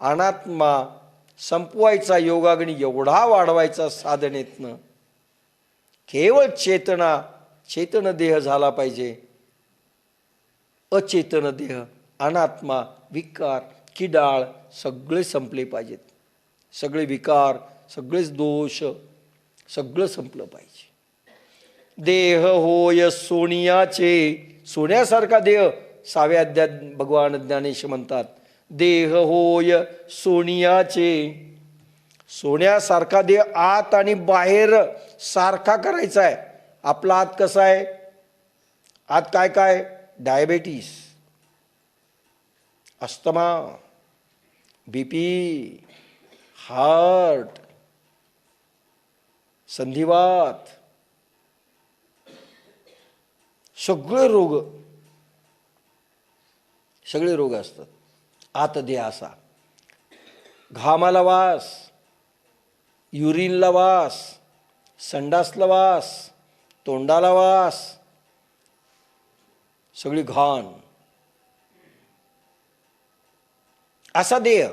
अनात्मा संपवायचा योगाग्नी एवढा वाढवायचा साधनेतनं केवळ चेतन देह झाला पाहिजे. अचेतन देह, अनात्मा, विकार, किडाळ सगळे संपले पाहिजेत. सगळे विकार, सगळेच दोष सगळं संपलं पाहिजे. देह होय सोनियाचे, सोन्यासारखा देह 6व्या अध्यायात भगवान ज्ञानेश्वर म्हणतात. देह होय सोनियाचे, सोन्यासारखा देह आत आणि बाहेर सारखा करायचा आहे. आपला आत कसा आहे? आत काय काय? डायबेटीस, अस्थमा, बीपी, हार्ट, संधिवात, सगळे रोग असतात. आत देह असा. घामाला वास, युरिनला वास, संडासला वास, तोंडाला वास, सगळी घाण असा देह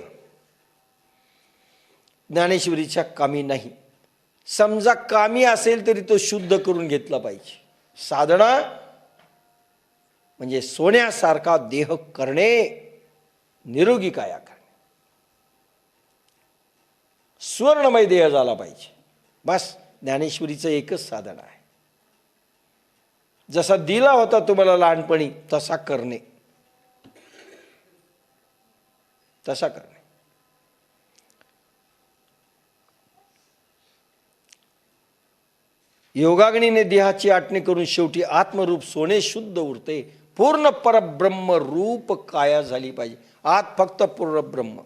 ज्ञानेश्वरीच्या कामी नाही. समजा कामी असेल तरी तो शुद्ध करून घेतला पाहिजे. साधना म्हणजे सोन्यासारखा देह करणे, निरोगी काया करणे, स्वर्णमय देह झाला पाहिजे. बस ज्ञानेश्वरीचं एकच साधन आहे. जसा दिला होता तुम्हाला लहानपणी तसा करणे, तसा करणे. योगाग्नीने देहाची आटणी करून शेवटी आत्मरूप सोने शुद्ध उरते. पूर्ण परब्रह्म रूप काया झाली पाहिजे. आत फक्त पूर्ण ब्रह्म.